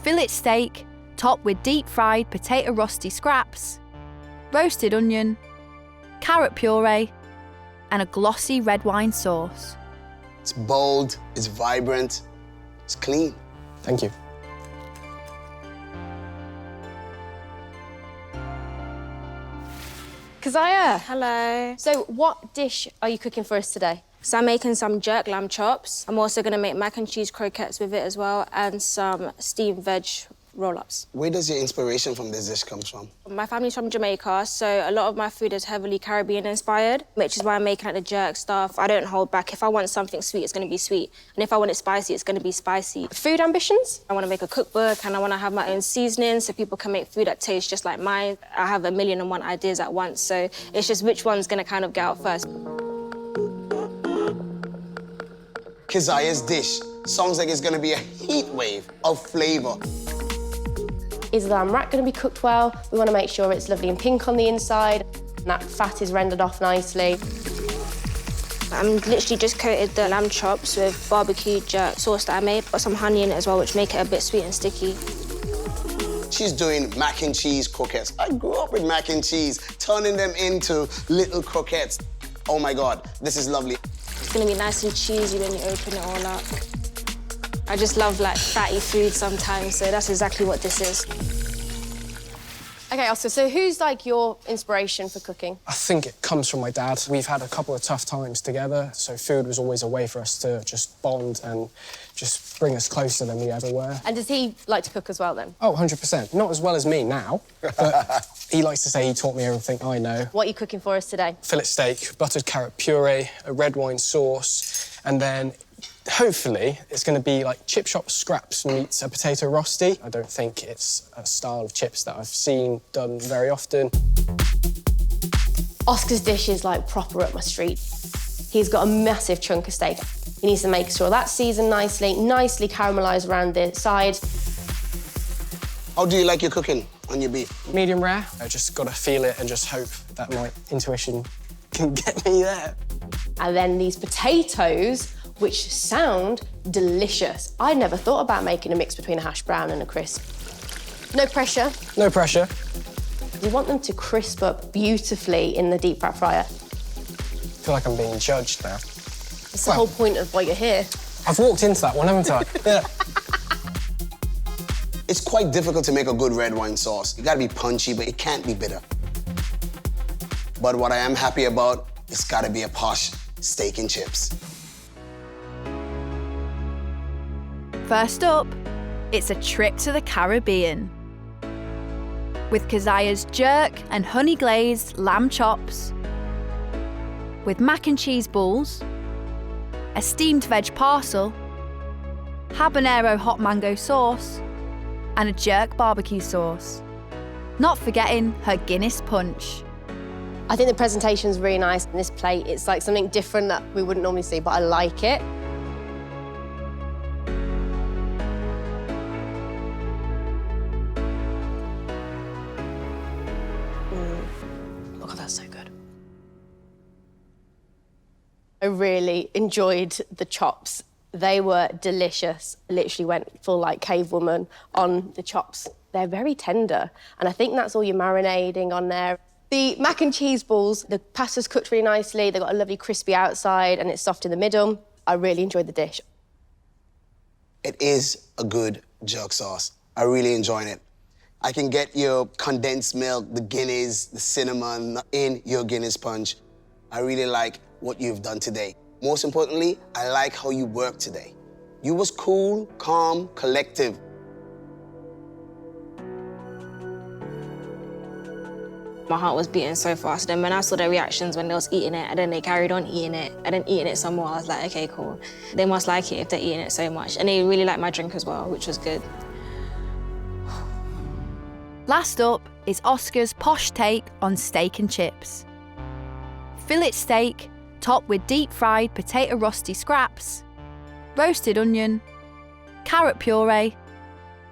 fillet steak topped with deep-fried potato rosti scraps, roasted onion, carrot puree, and a glossy red wine sauce. It's bold, it's vibrant, it's clean. Thank you. Kaziah. Hello. So what dish are you cooking for us today? So I'm making some jerk lamb chops. I'm also going to make mac and cheese croquettes with it as well, and some steamed veg roll-ups. Where does your inspiration from this dish come from? My family's from Jamaica, so a lot of my food is heavily Caribbean-inspired, which is why I'm making like the jerk stuff. I don't hold back. If I want something sweet, it's going to be sweet. And if I want it spicy, it's going to be spicy. Food ambitions? I want to make a cookbook, and I want to have my own seasoning so people can make food that tastes just like mine. I have 1,000,001 ideas at once, so it's just which one's going to kind of get out first. Kaziah's dish sounds like it's going to be a heat wave of flavor. Is the lamb rack going to be cooked well? We want to make sure it's lovely and pink on the inside, and that fat is rendered off nicely. I'm literally just coated the lamb chops with barbecue jerk sauce that I made. Got some honey in it as well, which make it a bit sweet and sticky. She's doing mac and cheese croquettes. I grew up with mac and cheese, turning them into little croquettes. Oh my God, this is lovely. It's gonna be nice and cheesy when you open it all up. I just love like fatty food sometimes, so that's exactly what this is. OK, Oscar, so who's like your inspiration for cooking? I think it comes from my dad. We've had a couple of tough times together, so food was always a way for us to just bond and just bring us closer than we ever were. And does he like to cook as well, then? Oh, 100%. Not as well as me now, but he likes to say he taught me everything I know. What are you cooking for us today? Fillet steak, buttered carrot puree, a red wine sauce, and then hopefully it's going to be like chip shop scraps meets a potato rosti. I don't think it's a style of chips that I've seen done very often. Oscar's dish is like proper up my street. He's got a massive chunk of steak. He needs to make sure that's seasoned nicely caramelised around the sides. How do you like your cooking on your beef? Medium rare. I just got to feel it and just hope that my intuition can get me there. And then these potatoes, which sound delicious. I never thought about making a mix between a hash brown and a crisp. No pressure. No pressure. You want them to crisp up beautifully in the deep fat fryer. I feel like I'm being judged now. That's the whole point of why you're here. I've walked into that one, haven't I? Yeah. It's quite difficult to make a good red wine sauce. You gotta be punchy, but it can't be bitter. But what I am happy about, it's gotta be a posh steak and chips. First up, it's a trip to the Caribbean. With Kaziah's jerk and honey-glazed lamb chops, with mac and cheese balls, a steamed veg parcel, habanero hot mango sauce, and a jerk barbecue sauce. Not forgetting her Guinness punch. I think the presentation's really nice. And this plate, it's like something different that we wouldn't normally see, but I like it. Oh, God, that's so good. I really enjoyed the chops. They were delicious. I literally went full like cave woman on the chops. They're very tender, and I think that's all your marinating on there. The mac and cheese balls, the pasta's cooked really nicely. They've got a lovely crispy outside and it's soft in the middle. I really enjoyed the dish. It is a good jerk sauce. I really enjoyed it. I can get your condensed milk, the Guinness, the cinnamon in your Guinness punch. I really like what you've done today. Most importantly, I like how you worked today. You was cool, calm, collective. My heart was beating so fast. Then when I saw their reactions when they was eating it, and then they carried on eating it, and then eating it some more, I was like, okay, cool. They must like it if they're eating it so much. And they really liked my drink as well, which was good. Last up is Oscar's posh take on steak and chips. Fillet steak topped with deep-fried potato rosti scraps, roasted onion, carrot puree,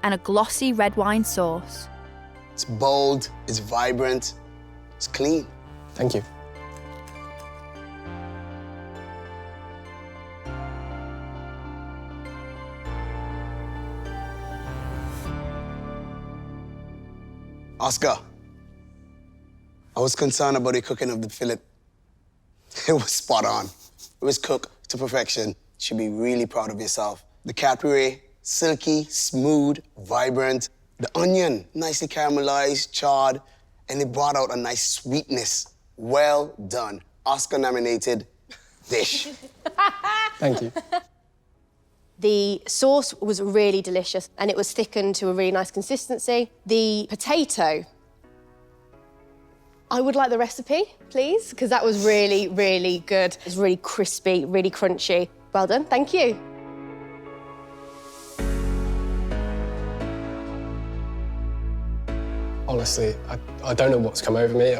and a glossy red wine sauce. It's bold, it's vibrant, it's clean. Thank you. Oscar, I was concerned about the cooking of the fillet. It was spot on. It was cooked to perfection. You should be really proud of yourself. The cat puree, silky, smooth, vibrant. The onion, nicely caramelized, charred, and it brought out a nice sweetness. Well done. Oscar-nominated dish. Thank you. The sauce was really delicious and it was thickened to a really nice consistency. The potato, I would like the recipe, please, because that was really, really good. It was really crispy, really crunchy. Well done, thank you. Honestly, I don't know what's come over me.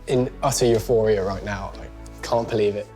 In utter euphoria right now. I can't believe it.